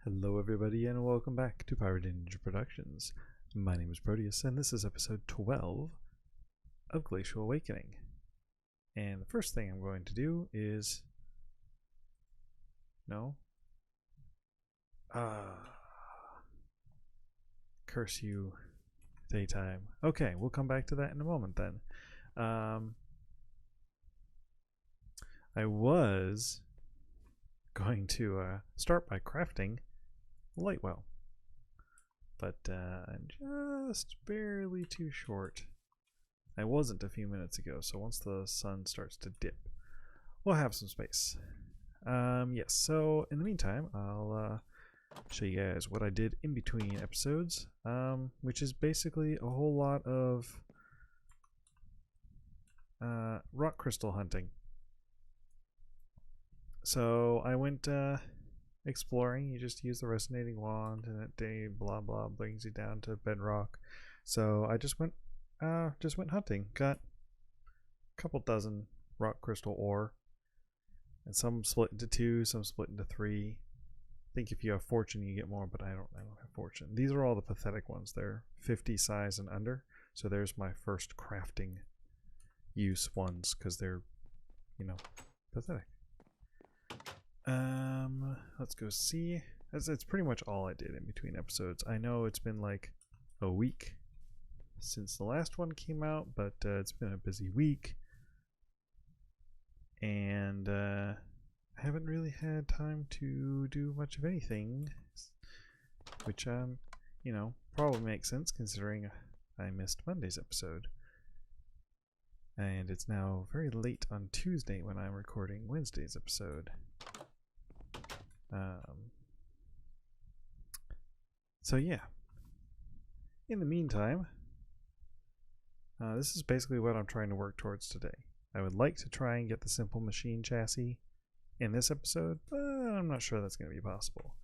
Hello everybody and welcome back to PiratedNinja Productions. My name is Proteus and this is episode 12 of Glacial Awakening. And the first thing I'm going to do is... Curse you, daytime. Okay, we'll come back to that in a moment then. I was going to start by crafting light well, but I'm just barely too short. I wasn't a few minutes ago, so once the sun starts to dip, we'll have some space. Yes, so in the meantime, I'll show you guys what I did in between episodes, which is basically a whole lot of rock crystal hunting. So I went exploring. You just use the resonating wand and that day blah blah brings you down to bedrock. So I just went hunting. Got a couple dozen rock crystal ore, and some split into 2, some split into 3. I think if you have fortune you get more, but I don't have fortune. These are all the pathetic ones. They're 50 size and under. So there's my first crafting use ones because they're, pathetic. Let's go see. That's pretty much all I did in between episodes. I know it's been like a week since the last one came out, but it's been a busy week, and I haven't really had time to do much of anything, which probably makes sense considering I missed Monday's episode. And it's now very late on Tuesday when I'm recording Wednesday's episode. So yeah, in the meantime, this is basically what I'm trying to work towards today. I would like to try and get the simple machine chassis in this episode, but I'm not sure that's going to be possible.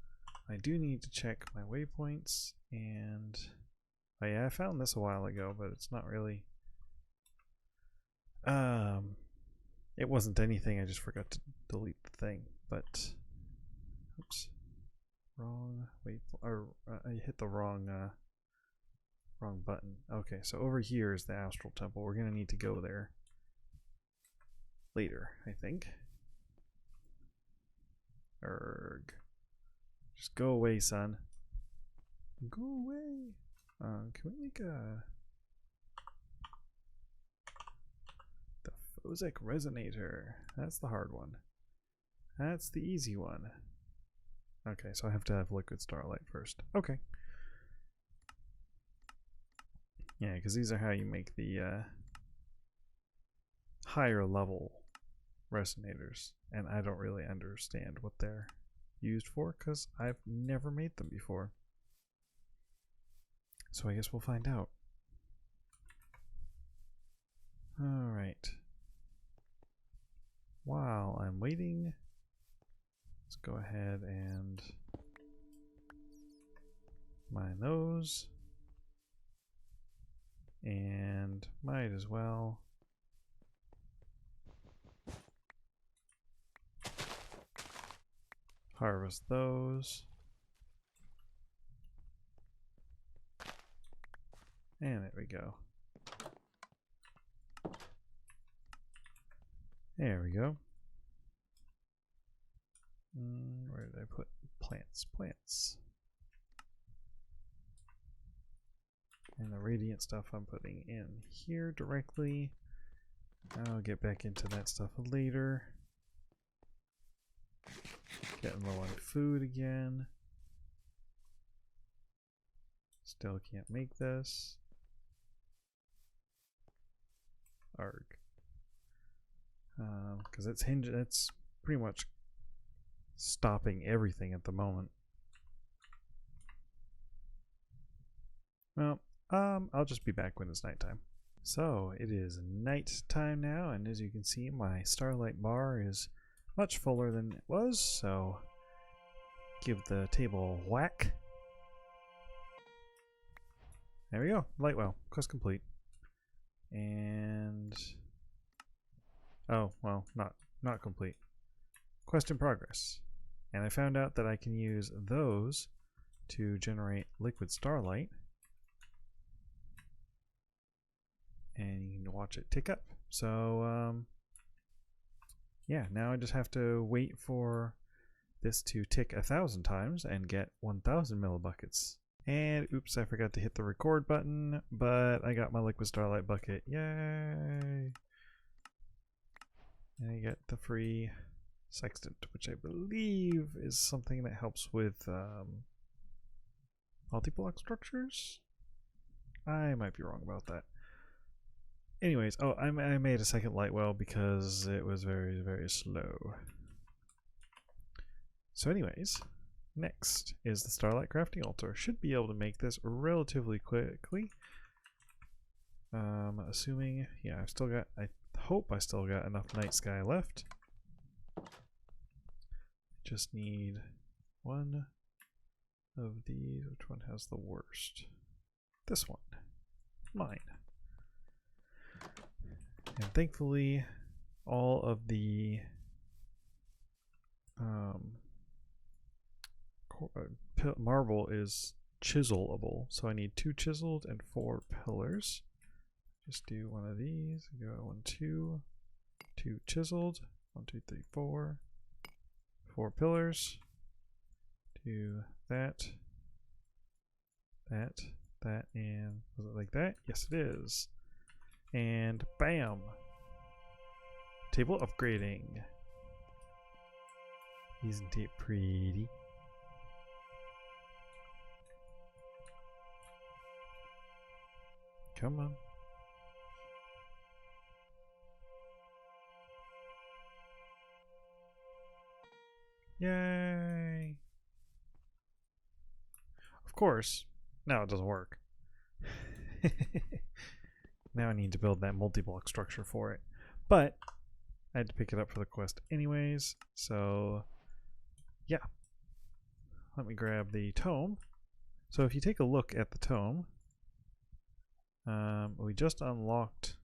I do need to check my waypoints, and oh yeah, I found this a while ago, but it's not really it wasn't anything. I just forgot to delete the thing, but oops, wrong I hit the wrong button. Okay, so over here is the Astral Temple. We're gonna need to go there later, I think. Erg. Just go away, son. Go away. Can we make a Phosic Resonator? That's the hard one. That's the easy one. Okay, so I have to have Liquid Starlight first. Okay. Yeah, because these are how you make the higher level resonators, and I don't really understand what they're used for because I've never made them before. So I guess we'll find out. Alright. While I'm waiting, let's go ahead and mine those. And might as well harvest those. And there we go. There we go. Where did I put plants? Plants. And the radiant stuff I'm putting in here directly. I'll get back into that stuff later. Getting low on food again. Still can't make this. Arg. Because it's pretty much stopping everything at the moment. Well, I'll just be back when it's nighttime. So it is night time now, and as you can see, my starlight bar is much fuller than it was, so give the table a whack. There we go. Light well. Quest complete. And oh, well, not complete. Quest in progress. And I found out that I can use those to generate liquid starlight. And you can watch it tick up. So, yeah, now I just have to wait for this to tick 1,000 times and get 1,000 millibuckets. And oops, I forgot to hit the record button, but I got my liquid starlight bucket. Yay! And I get the free sextant, which I believe is something that helps with multi-block structures. I might be wrong about that. Anyways, oh, I made a second light well because it was very, very slow. So anyways, next is the Starlight Crafting Altar. Should be able to make this relatively quickly. Assuming, yeah, I hope I still got enough night sky left. Just need one of these. Which one has the worst? This one. Mine. And thankfully, all of the marble is chiselable, so I need 2 chiseled and 4 pillars. Just do one of these. Go 1, 2, 2 chiseled. 1, 2, 3, 4. 4 pillars. Do that, that, and was it like that? Yes, it is. And bam! Table upgrading. Isn't it pretty? Come on. Yay! Of course, now it doesn't work. Now I need to build that multi-block structure for it. But I had to pick it up for the quest anyways, so yeah. Let me grab the tome. So if you take a look at the tome, we just unlocked,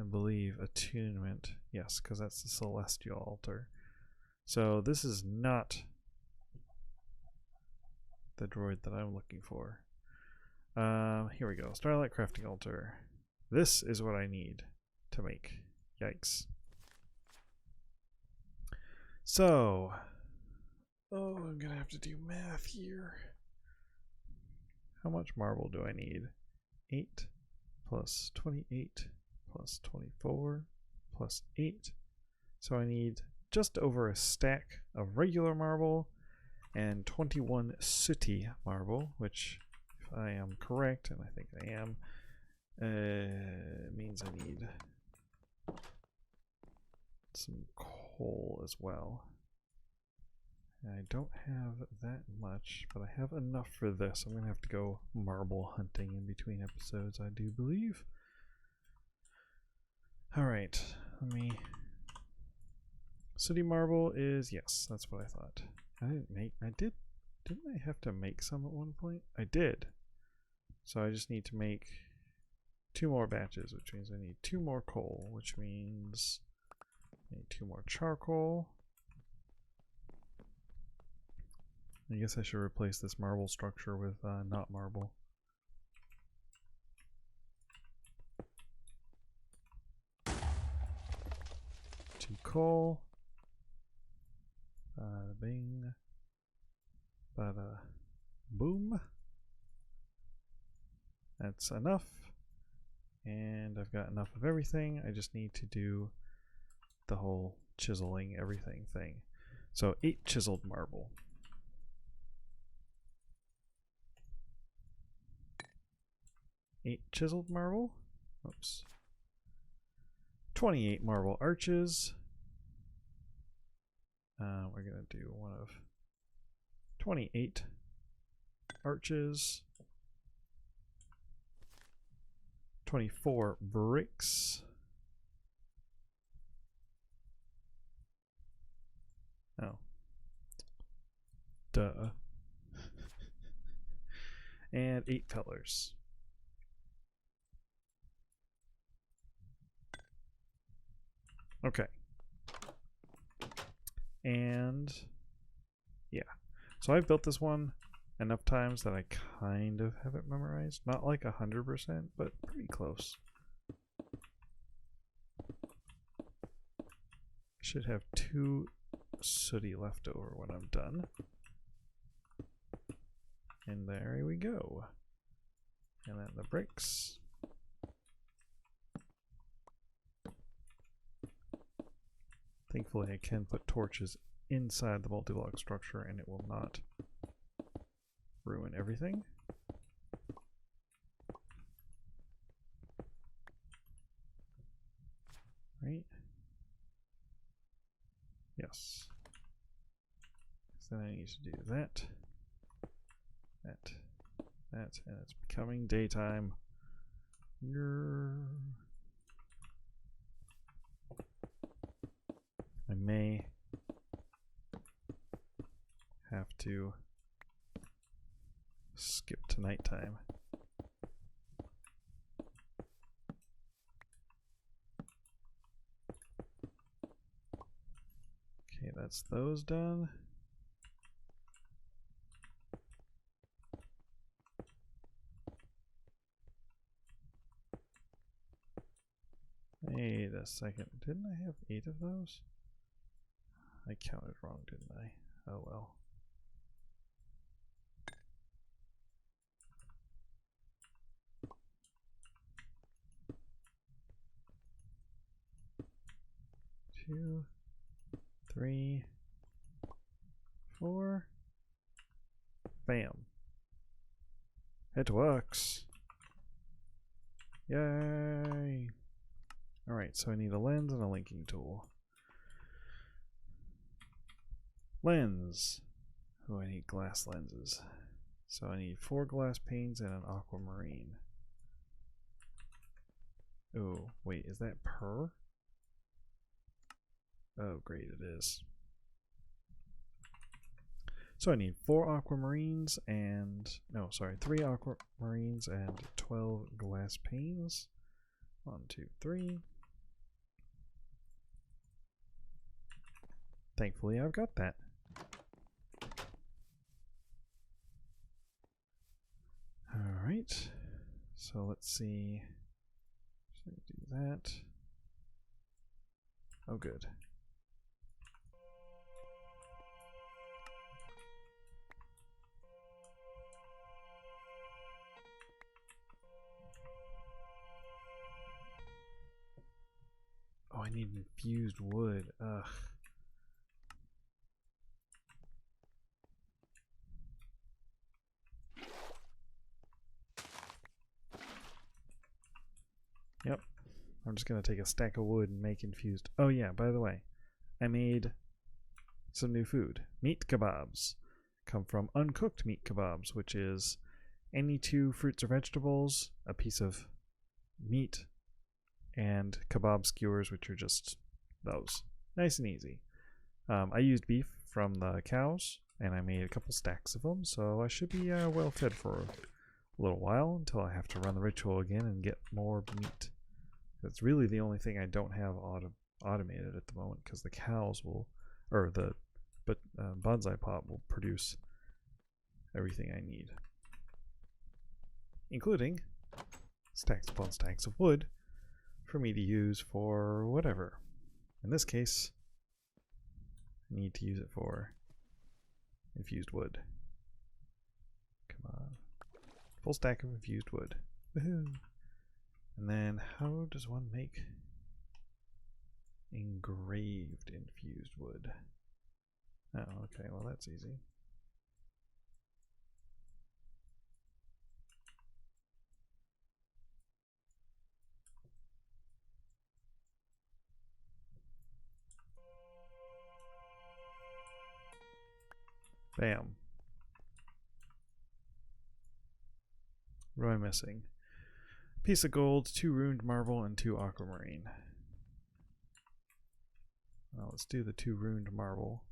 I believe, attunement. Yes, because that's the celestial altar. So this is not the droid that I'm looking for. Here we go. Starlight Crafting Altar. This is what I need to make. Yikes. So, oh, I'm gonna have to do math here. How much marble do I need? 8 plus 28 plus 24 plus 8. So I need just over a stack of regular marble and 21 sooty marble, which, if I am correct, and I think I am, means I need some coal as well. And I don't have that much, but I have enough for this. I'm going to have to go marble hunting in between episodes, I do believe. Alright, let me... Sooty marble is, yes, that's what I thought. Didn't I have to make some at one point? I did. So I just need to make 2 more batches, which means I need 2 more coal, which means I need 2 more charcoal. I guess I should replace this marble structure with not marble. Two coal. Bada bing. Bada boom. That's enough. And I've got enough of everything. I just need to do the whole chiseling everything thing. So 8 chiseled marble. 8 chiseled marble. Oops. 28 marble arches. We're going to do one of 28 arches. 24 bricks. Oh. Duh. And 8 pillars. Okay. And yeah, so I've built this one enough times that I kind of have it memorized. Not like 100%, but pretty close. Should have 2 sooty left over when I'm done. And there we go. And then the bricks. Thankfully I can put torches inside the multi-block structure and it will not ruin everything. Right? Yes. So then I need to do that, and it's becoming daytime. I may have to skip to nighttime. Okay, that's those done. Wait a second, didn't I have 8 of those? I counted wrong, didn't I? Oh well. Two, 3, 4. Bam. It works. Yay. Alright, so I need a lens and a linking tool. Lens. Oh, I need glass lenses. So I need 4 glass panes and an aquamarine. Oh, wait, is that per? Oh, great, it is. So I need 4 aquamarines and, no, sorry, 3 aquamarines and 12 glass panes. 1, 2, 3. Thankfully, I've got that. Alright, so let's see. So do that. Oh, good. Oh, I need infused wood. Ugh. Yep. I'm just going to take a stack of wood and make infused. Oh yeah, by the way, I made some new food. Meat kebabs. Come from uncooked meat kebabs, which is any 2 fruits or vegetables, a piece of meat, and kebab skewers, which are just those. Nice and easy. I used beef from the cows, and I made a couple stacks of them, so I should be well fed for a little while until I have to run the ritual again and get more meat. That's really the only thing I don't have automated at the moment, because the cows will, or the bonsai pot will produce everything I need, including stacks upon stacks of wood for me to use for whatever. In this case, I need to use it for infused wood. Come on. Full stack of infused wood. Woohoo! And then how does one make engraved infused wood? Oh, okay, well that's easy. Bam. What am I missing? Piece of gold, 2 ruined marble, and 2 aquamarine. Well, let's do the 2 ruined marble.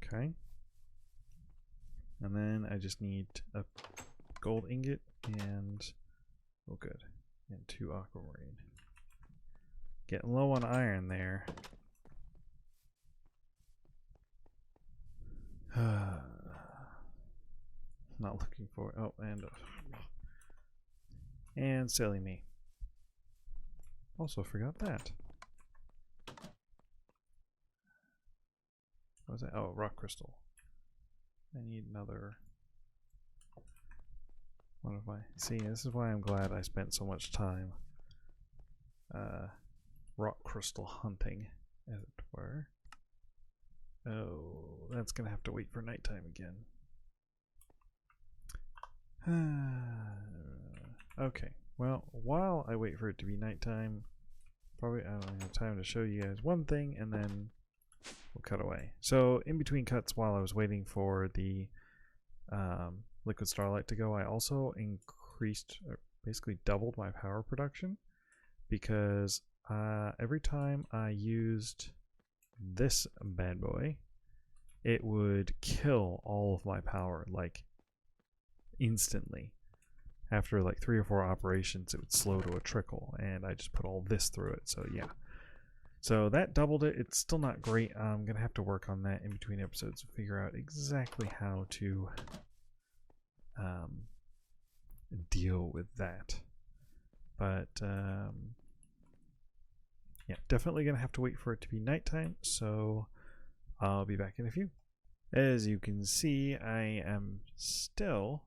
Okay. And then I just need a gold ingot and, oh good, and 2 aquamarine. Getting low on iron there. not looking for. Oh, and silly me. Also forgot that. What was that? Oh, rock crystal. I need another one of my. See, this is why I'm glad I spent so much time rock crystal hunting, as it were. Oh, that's gonna have to wait for nighttime again. Okay, well, while I wait for it to be nighttime, probably I don't have time to show you guys one thing, and then we'll cut away. So in between cuts, while I was waiting for the liquid starlight to go, I also increased, or basically doubled my power production, because every time I used this bad boy, it would kill all of my power like instantly. After like 3 or 4 operations, it would slow to a trickle, and I just put all this through it. So yeah, so that doubled it. It's still not great. I'm gonna have to work on that in between episodes to figure out exactly how to deal with that. But yeah, definitely gonna have to wait for it to be nighttime, so I'll be back in a few. As you can see, I am still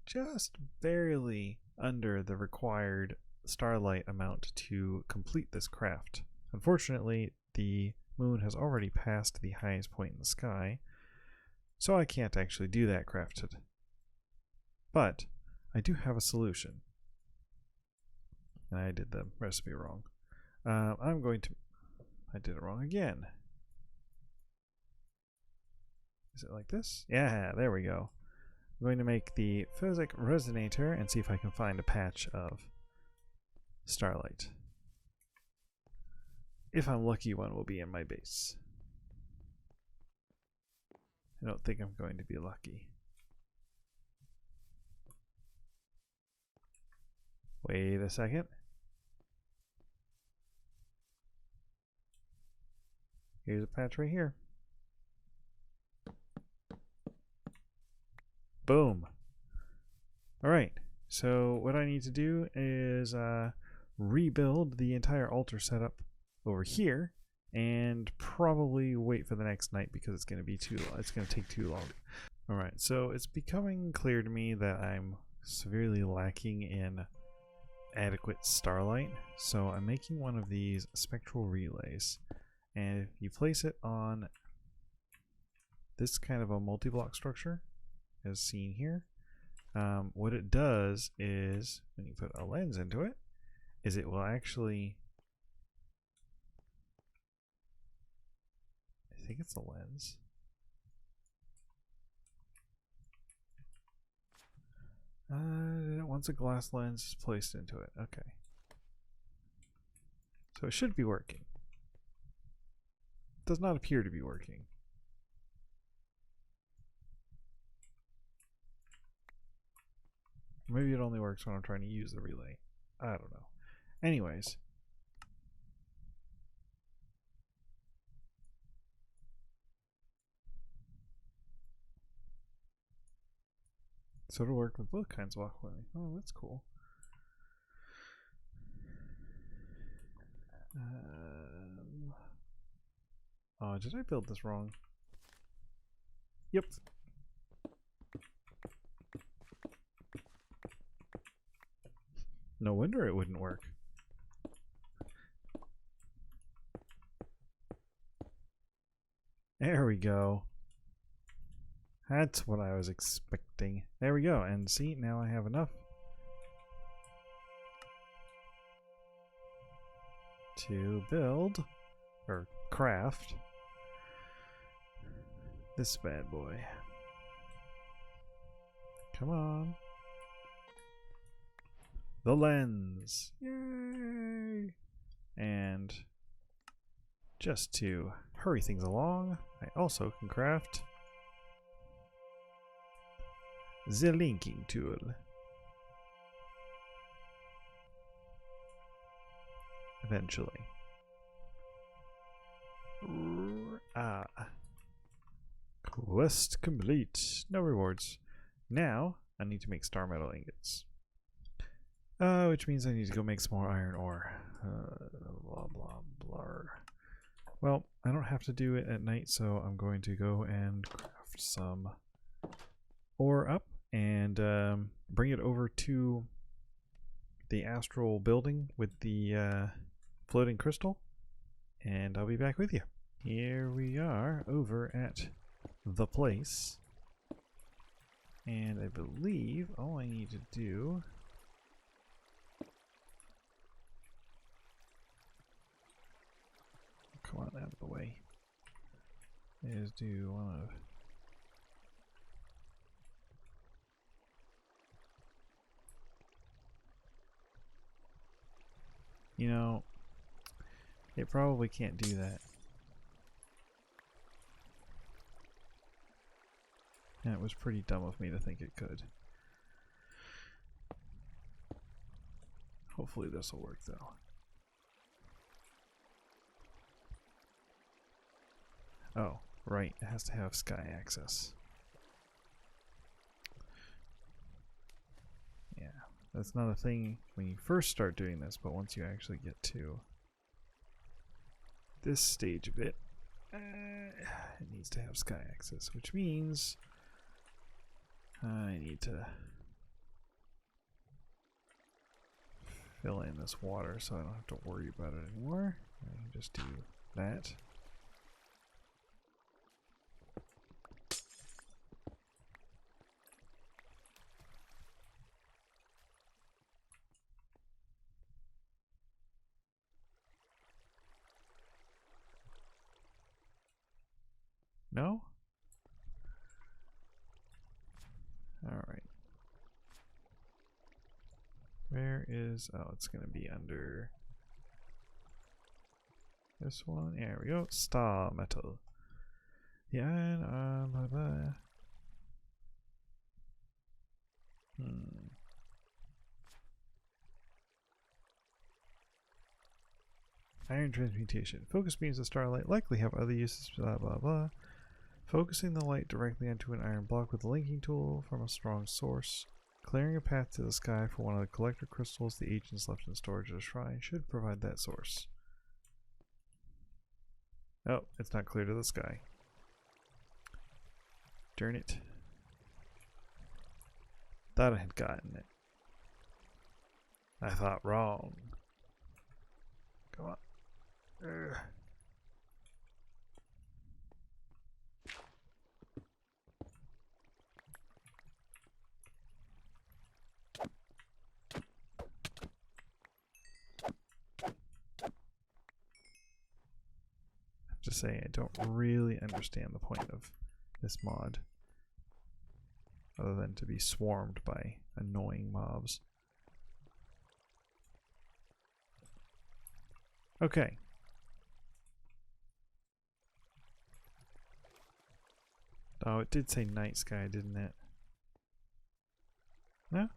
just barely under the required starlight amount to complete this craft. Unfortunately, the moon has already passed the highest point in the sky, so I can't actually do that craft today. But I do have a solution. And I did the recipe wrong. I'm going to... I did it wrong again. Is it like this? Yeah, there we go. I'm going to make the Physic Resonator and see if I can find a patch of starlight. If I'm lucky, one will be in my base. I don't think I'm going to be lucky. Wait a second. Here's a patch right here. Boom. Alright, so what I need to do is rebuild the entire altar setup over here, and probably wait for the next night because it's going to be it's going to take too long. Alright, so it's becoming clear to me that I'm severely lacking in adequate starlight, so I'm making one of these spectral relays, and if you place it on this kind of a multi-block structure as seen here, what it does is when you put a lens into it, is it will actually, I think it's a lens. Once a glass lens is placed into it, okay. So it should be working. It does not appear to be working. Maybe it only works when I'm trying to use the relay. I don't know. Anyways. So it'll work with both kinds of aquamarine. Oh, that's cool. Oh, did I build this wrong? Yep. No wonder it wouldn't work. There we go. That's what I was expecting. There we go. And see, now I have enough to build, or craft, this bad boy. Come on. The lens. Yay! And just to hurry things along, I also can craft the linking tool. Eventually. Quest complete. No rewards. Now, I need to make star metal ingots. Which means I need to go make some more iron ore. Blah, blah, blah. Well, I don't have to do it at night, so I'm going to go and craft some ore up and bring it over to the astral building with the floating crystal, and I'll be back with you. Here we are over at the place, and I believe all I need to do come on out of the way is do one of it probably can't do that. And it was pretty dumb of me to think it could. Hopefully this will work though. Oh, right, it has to have sky access. Yeah, that's not a thing when you first start doing this, but once you actually get to this stage of it, it needs to have sky access, which means I need to fill in this water so I don't have to worry about it anymore. I can just do that. No? Alright. Where is... oh, it's going to be under this one. There we go. Star metal. The iron... blah, blah. Iron transmutation. Focus beams of starlight likely have other uses, blah blah blah. Focusing the light directly onto an iron block with a linking tool from a strong source. Clearing a path to the sky for one of the collector crystals the agents left in storage at a shrine should provide that source. Oh, it's not clear to the sky. Darn it. Thought I had gotten it. I thought wrong. Come on. Ugh. Just saying, I don't really understand the point of this mod, other than to be swarmed by annoying mobs. Okay. Oh, it did say night sky, didn't it? No?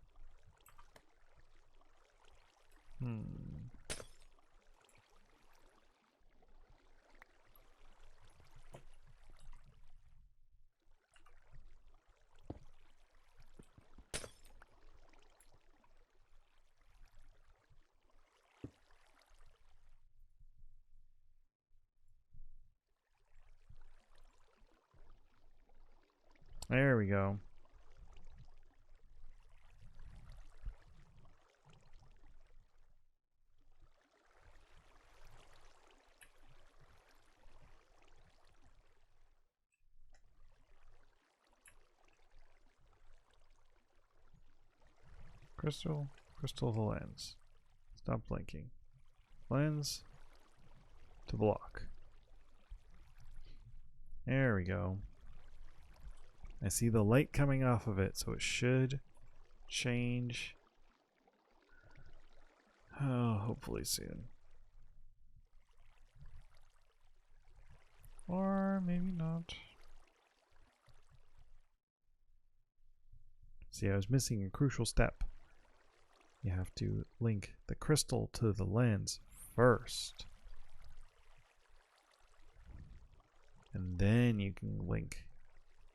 There we go. Crystal of the lens. Stop blinking. Lens to block. There we go. I see the light coming off of it, so it should change. Oh, hopefully soon. Or maybe not. See, I was missing a crucial step. You have to link the crystal to the lens first. And then you can link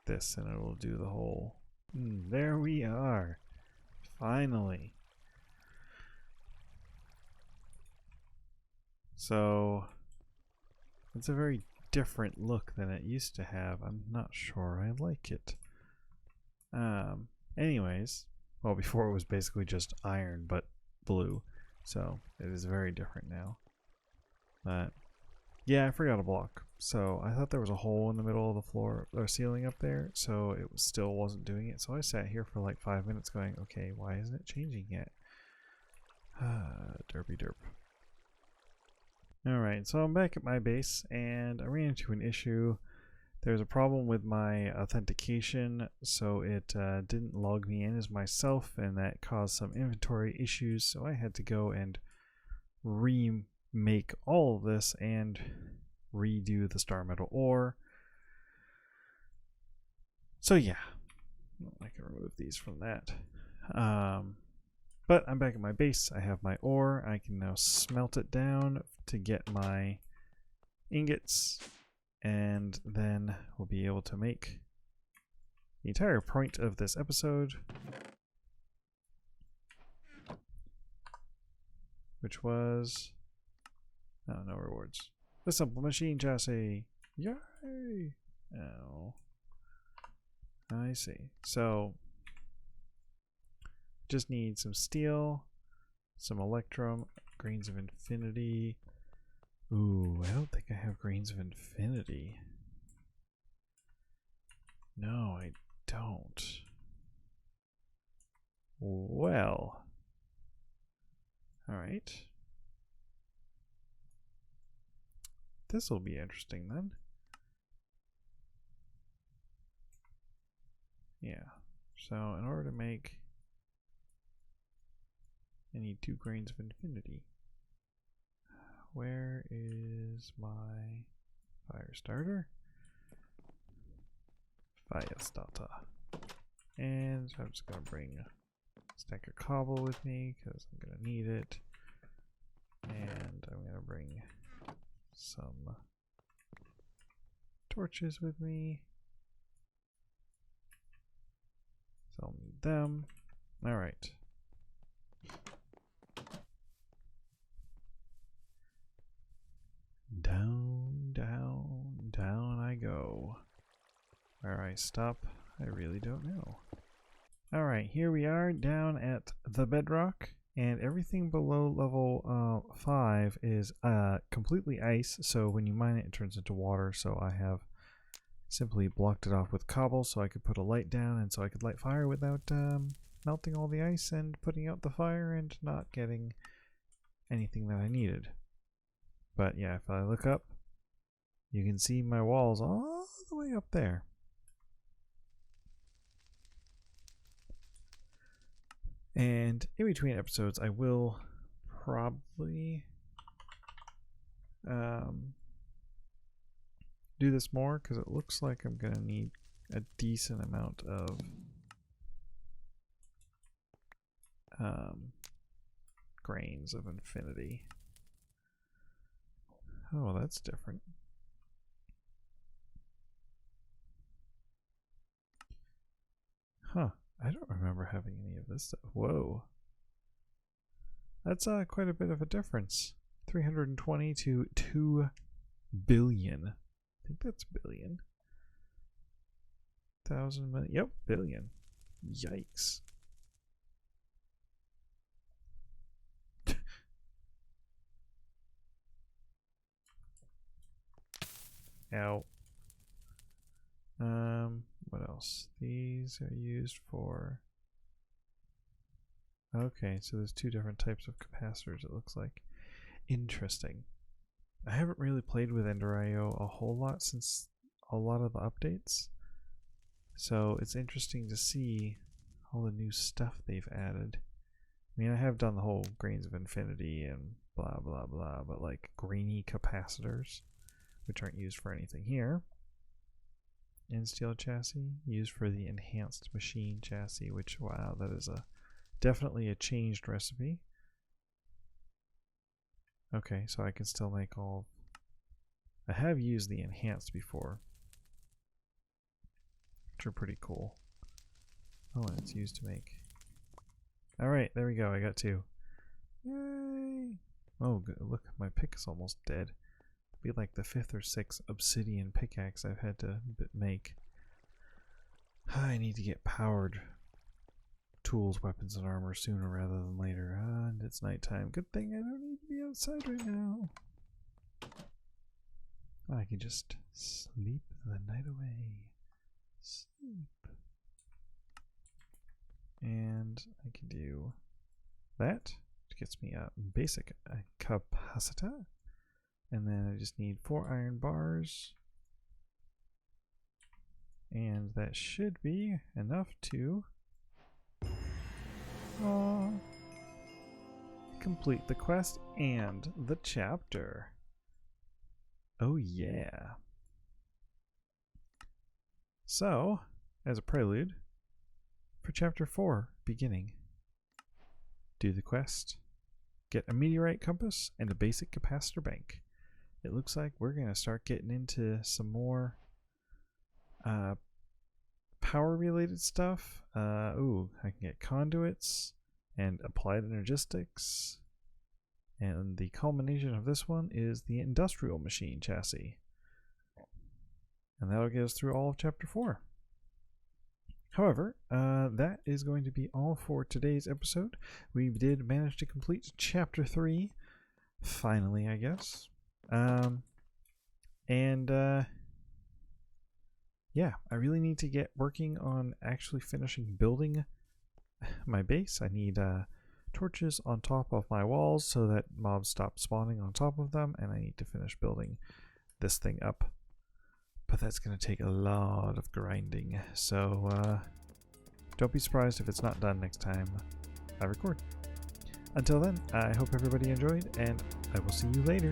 this and it will do the whole There we are. Finally. So, it's a very different look than it used to have. I'm not sure I like it. Anyways, well, before it was basically just iron, but blue. So, it is very different now. But, yeah, I forgot a block. So, I thought there was a hole in the middle of the floor or ceiling up there, so it still wasn't doing it. So, I sat here for like 5 minutes going, okay, why isn't it changing yet? Derpy derp. Alright, so I'm back at my base, and I ran into an issue. There's a problem with my authentication, so it didn't log me in as myself, and that caused some inventory issues, so I had to go and remake all of this and redo the star metal ore. So yeah, I can remove these from that. But I'm back at my base. I have my ore. I can now smelt it down to get my ingots, and then we'll be able to make the entire point of this episode, which was no rewards. The simple machine chassis. Yay! Oh, I see. So just need some steel, some electrum, grains of infinity. Ooh, I don't think I have grains of infinity. No, I don't. Well. Alright. This will be interesting then. Yeah. So in order to make, I need 2 grains of infinity. Where is my fire starter? Fire starter. And I'm just going to bring a stack of cobble with me because I'm going to need it. And I'm going to bring some torches with me. So I'll need them. Alright. Down, down, down I go. Where I stop, I really don't know. Alright, here we are down at the bedrock, and everything below level 5 is completely ice, so when you mine it, it turns into water, so I have simply blocked it off with cobble so I could put a light down, and so I could light fire without melting all the ice and putting out the fire and not getting anything that I needed. But yeah, if I look up, you can see my walls all the way up there. And in between episodes, I will probably do this more because it looks like I'm going to need a decent amount of grains of infinity. Oh, that's different. Huh. I don't remember having any of this stuff. Whoa. That's quite a bit of a difference. 320 to 2 billion. I think that's billion. 1,000 million. Yep, billion. Yikes. Ow. What else? These are used for... Okay, so there's 2 different types of capacitors, it looks like. Interesting. I haven't really played with Ender.io a whole lot since a lot of the updates. So it's interesting to see all the new stuff they've added. I mean, I have done the whole grains of infinity and blah blah blah, but like grainy capacitors, which aren't used for anything here. And steel chassis used for the enhanced machine chassis, which, wow, that is definitely a changed recipe. Okay, so I can still make all... I have used the enhanced before, which are pretty cool. Oh, and it's used to make. Alright, there we go. I got 2. Yay! Oh, good. Look, my pick is almost dead. Be like the 5th or 6th obsidian pickaxe I've had to make. I need to get powered tools, weapons, and armor sooner rather than later. And it's nighttime. Good thing I don't need to be outside right now. I can just sleep the night away. Sleep. And I can do that, which gets me a basic capacitor. And then I just need 4 iron bars. And that should be enough to complete the quest and the chapter. Oh yeah. So, as a prelude, for chapter 4, beginning, do the quest, get a meteorite compass and a basic capacitor bank. It looks like we're going to start getting into some more power related stuff. Ooh, I can get conduits and applied energistics. And the culmination of this one is the industrial machine chassis. And that'll get us through all of chapter 4. However, that is going to be all for today's episode. We did manage to complete chapter 3. Finally, I guess. Yeah, I really need to get working on actually finishing building my base. I need torches on top of my walls so that mobs stop spawning on top of them, and I need to finish building this thing up. But that's going to take a lot of grinding, so don't be surprised if it's not done next time I record. Until then, I hope everybody enjoyed, and I will see you later.